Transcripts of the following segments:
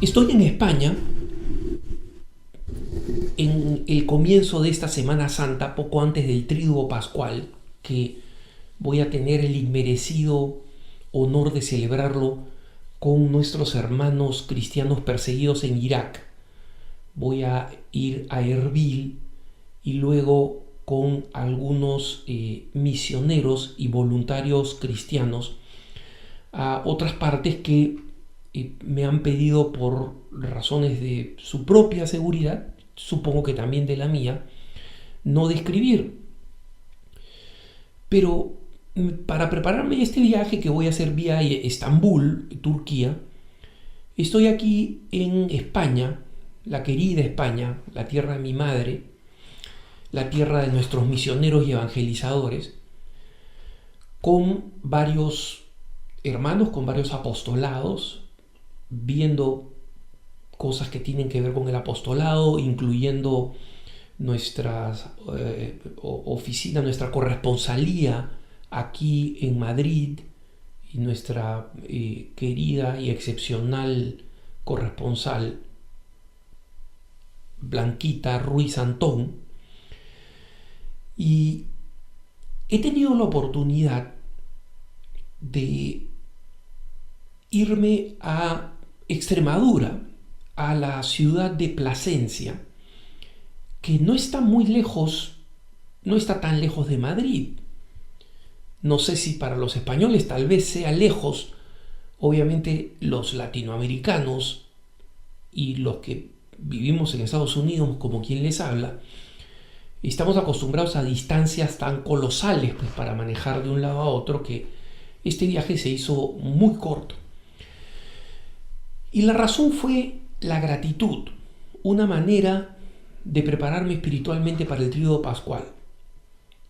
Estoy en España en el comienzo de esta Semana Santa, poco antes del Tríduo Pascual, que voy a tener el inmerecido honor de celebrarlo con nuestros hermanos cristianos perseguidos en Irak. Voy a ir a Erbil y luego con algunos misioneros y voluntarios cristianos a otras partes que me han pedido, por razones de su propia seguridad, supongo que también de la mía, no describir. Pero para prepararme este viaje que voy a hacer vía Estambul, Turquía, estoy aquí en España, la querida España, la tierra de mi madre, la tierra de nuestros misioneros y evangelizadores, con varios hermanos, con varios apostolados, viendo cosas que tienen que ver con el apostolado, incluyendo nuestra oficina, nuestra corresponsalía aquí en Madrid y nuestra querida y excepcional corresponsal Blanquita Ruiz Antón. Y he tenido la oportunidad de irme a Extremadura, a la ciudad de Plasencia, que no está muy lejos, no está tan lejos de Madrid. No sé si para los españoles tal vez sea lejos. Obviamente los latinoamericanos y los que vivimos en Estados Unidos, como quien les habla, estamos acostumbrados a distancias tan colosales, pues, para manejar de un lado a otro, que este viaje se hizo muy corto. Y la razón fue la gratitud, una manera de prepararme espiritualmente para el Tríduo Pascual.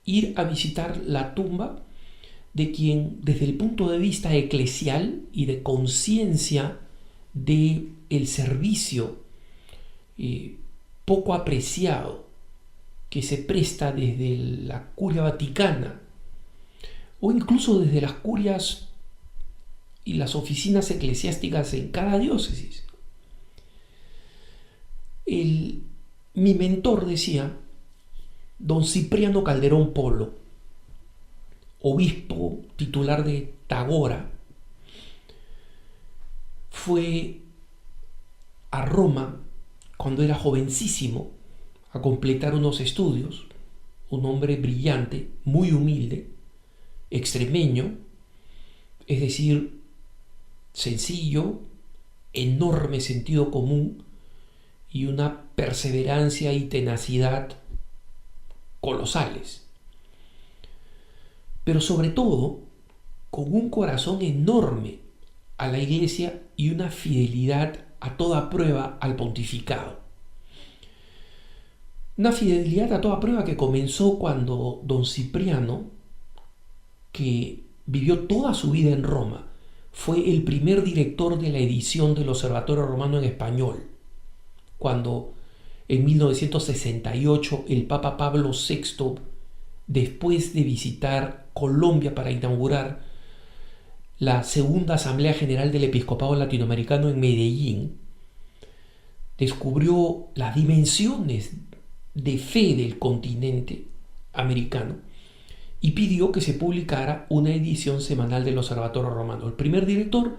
Ir a visitar la tumba de quien, desde el punto de vista eclesial y de conciencia del servicio poco apreciado que se presta desde la Curia Vaticana o incluso desde las curias y las oficinas eclesiásticas en cada diócesis. Mi mentor decía, don Cipriano Calderón Polo, obispo titular de Tagora, fue a Roma cuando era jovencísimo a completar unos estudios, un hombre brillante, muy humilde, extremeño, es decir, sencillo, enorme sentido común y una perseverancia y tenacidad colosales. Pero sobre todo, con un corazón enorme a la Iglesia y una fidelidad a toda prueba al pontificado. Una fidelidad a toda prueba que comenzó cuando don Cipriano, que vivió toda su vida en Roma, fue el primer director de la edición del Observatorio Romano en español, cuando en 1968 el Papa Pablo VI, después de visitar Colombia para inaugurar la segunda Asamblea General del Episcopado Latinoamericano en Medellín, descubrió las dimensiones de fe del continente americano y pidió que se publicara una edición semanal del Observatorio Romano. El primer director,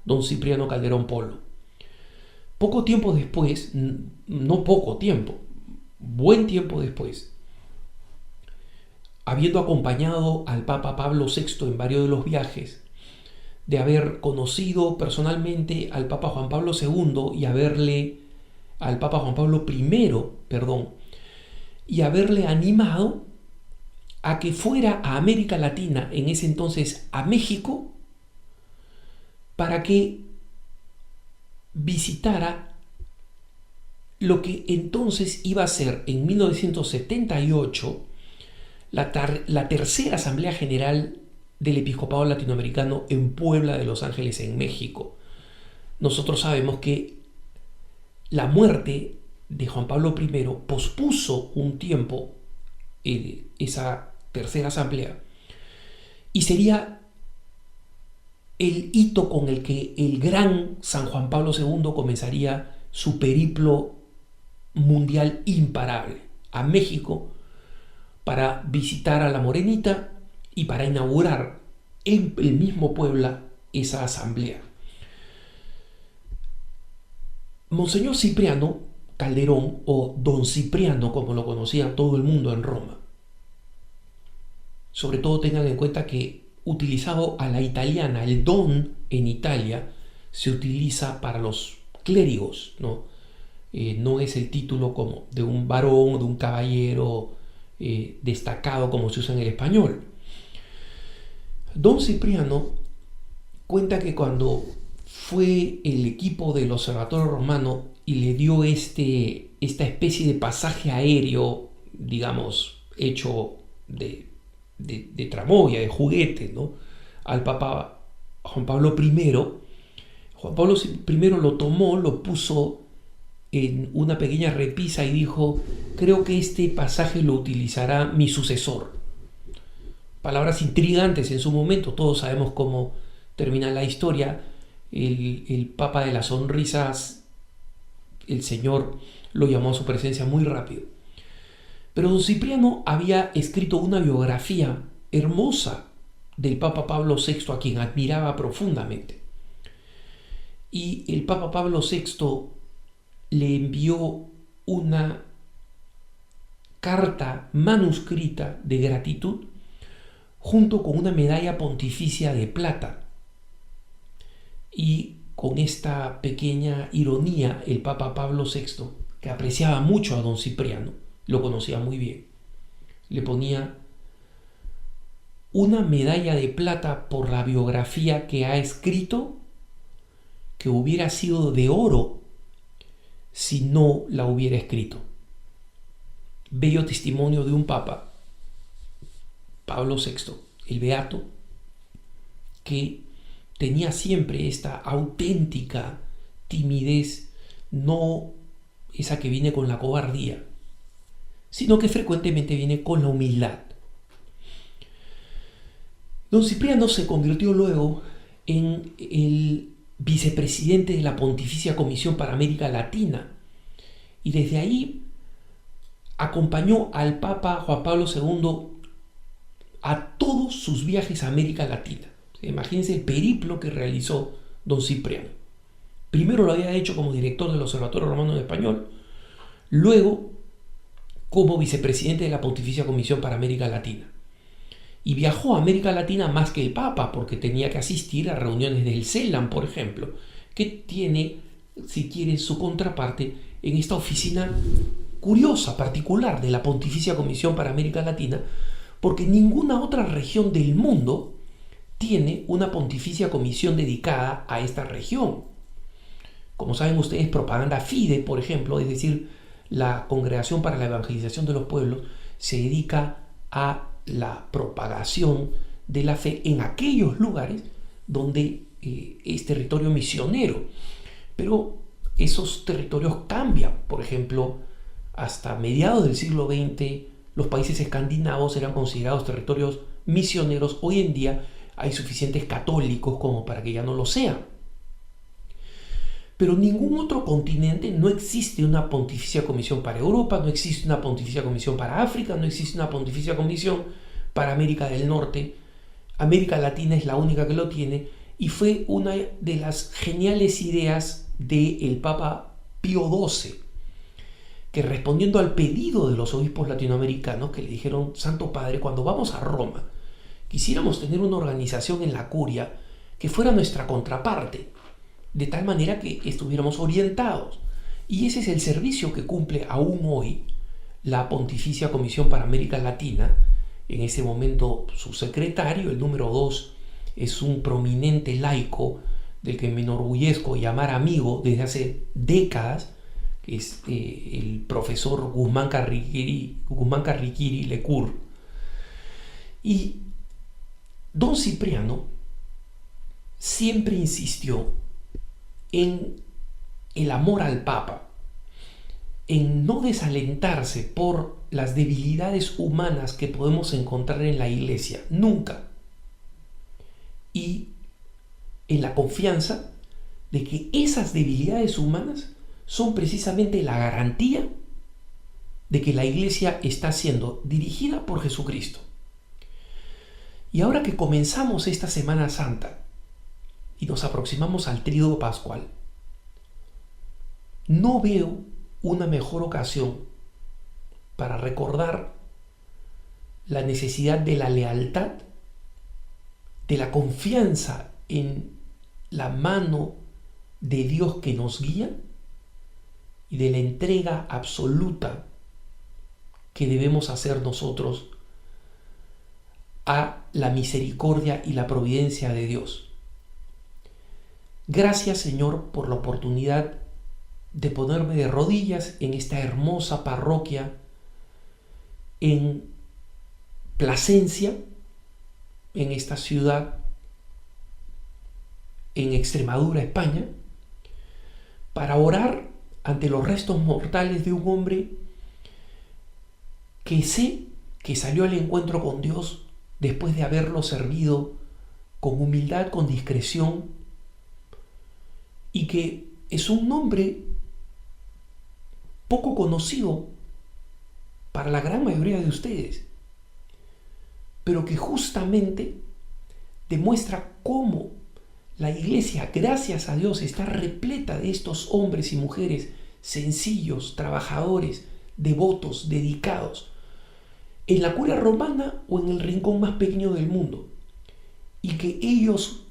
don Cipriano Calderón Polo. Poco tiempo después, no poco tiempo, buen tiempo después, habiendo acompañado al Papa Pablo VI en varios de los viajes, de haber conocido personalmente al Papa Juan Pablo II y al Papa Juan Pablo I, y haberle animado a que fuera a América Latina, en ese entonces a México, para que visitara lo que entonces iba a ser en 1978 la tercera Asamblea General del Episcopado Latinoamericano en Puebla de Los Ángeles, en México. Nosotros sabemos que la muerte de Juan Pablo I pospuso un tiempo esa tercera asamblea, y sería el hito con el que el gran San Juan Pablo II comenzaría su periplo mundial imparable a México para visitar a la Morenita y para inaugurar en el mismo Puebla esa asamblea. Monseñor Cipriano Calderón, o Don Cipriano, como lo conocía todo el mundo en Roma. Sobre todo tengan en cuenta que utilizado a la italiana, el don en Italia se utiliza para los clérigos, ¿no? No es el título como de un varón o de un caballero destacado como se usa en el español. Don Cipriano cuenta que cuando fue el equipo del Observatorio Romano y le dio esta especie de pasaje aéreo, digamos, hecho de tramoya, de juguete, ¿no?, al Papa Juan Pablo I, Juan Pablo I lo tomó, lo puso en una pequeña repisa y dijo: creo que este pasaje lo utilizará mi sucesor. Palabras intrigantes en su momento, todos sabemos cómo termina la historia. El Papa de las Sonrisas, el Señor lo llamó a su presencia muy rápido. Pero don Cipriano había escrito una biografía hermosa del Papa Pablo VI, a quien admiraba profundamente. Y el Papa Pablo VI le envió una carta manuscrita de gratitud junto con una medalla pontificia de plata. Y con esta pequeña ironía, el Papa Pablo VI, que apreciaba mucho a don Cipriano, lo conocía muy bien, le ponía una medalla de plata por la biografía que ha escrito, que hubiera sido de oro si no la hubiera escrito. Bello testimonio de un papa, Pablo VI, el beato, que tenía siempre esta auténtica timidez, no esa que viene con la cobardía, sino que frecuentemente viene con la humildad. Don Cipriano se convirtió luego en el vicepresidente de la Pontificia Comisión para América Latina y desde ahí acompañó al Papa Juan Pablo II a todos sus viajes a América Latina. Imagínense el periplo que realizó don Cipriano. Primero lo había hecho como director del Observatorio Romano en Español, luego como vicepresidente de la Pontificia Comisión para América Latina. Y viajó a América Latina más que el Papa, porque tenía que asistir a reuniones del CELAM, por ejemplo, que tiene, si quiere, su contraparte en esta oficina curiosa, particular de la Pontificia Comisión para América Latina, porque ninguna otra región del mundo tiene una Pontificia Comisión dedicada a esta región. Como saben ustedes, Propaganda Fide, por ejemplo, es decir, la Congregación para la Evangelización de los Pueblos, se dedica a la propagación de la fe en aquellos lugares donde es territorio misionero. Pero esos territorios cambian. Por ejemplo, hasta mediados del siglo XX, los países escandinavos eran considerados territorios misioneros. Hoy en día hay suficientes católicos como para que ya no lo sean. Pero en ningún otro continente no existe una Pontificia Comisión para Europa, no existe una Pontificia Comisión para África, no existe una Pontificia Comisión para América del Norte. América Latina es la única que lo tiene y fue una de las geniales ideas del Papa Pío XII, que respondiendo al pedido de los obispos latinoamericanos que le dijeron: Santo Padre, cuando vamos a Roma, quisiéramos tener una organización en la curia que fuera nuestra contraparte, de tal manera que estuviéramos orientados. Y ese es el servicio que cumple aún hoy la Pontificia Comisión para América Latina. En ese momento su secretario, el número 2, es un prominente laico del que me enorgullezco llamar amigo desde hace décadas, que es el profesor Guzmán Carriquiri Lecur. Y don Cipriano siempre insistió en el amor al Papa, en no desalentarse por las debilidades humanas que podemos encontrar en la Iglesia, nunca. Y en la confianza de que esas debilidades humanas son precisamente la garantía de que la iglesia está siendo dirigida por Jesucristo. Y ahora que comenzamos esta Semana Santa y nos aproximamos al Tríodo Pascual, no veo una mejor ocasión para recordar la necesidad de la lealtad, de la confianza en la mano de Dios que nos guía y de la entrega absoluta que debemos hacer nosotros a la misericordia y la providencia de Dios. Gracias, Señor, por la oportunidad de ponerme de rodillas en esta hermosa parroquia en Plasencia, en esta ciudad en Extremadura, España, para orar ante los restos mortales de un hombre que sé que salió al encuentro con Dios después de haberlo servido con humildad, con discreción, y que es un nombre poco conocido para la gran mayoría de ustedes, pero que justamente demuestra cómo la iglesia, gracias a Dios, está repleta de estos hombres y mujeres sencillos, trabajadores, devotos, dedicados, en la curia romana o en el rincón más pequeño del mundo, y que ellos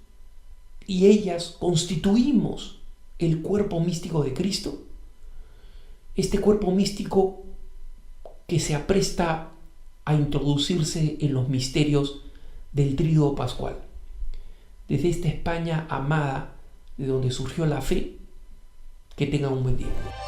y ellas constituimos el cuerpo místico de Cristo, este cuerpo místico que se apresta a introducirse en los misterios del Tríodo Pascual. Desde esta España amada, de donde surgió la fe, que tengan un buen día.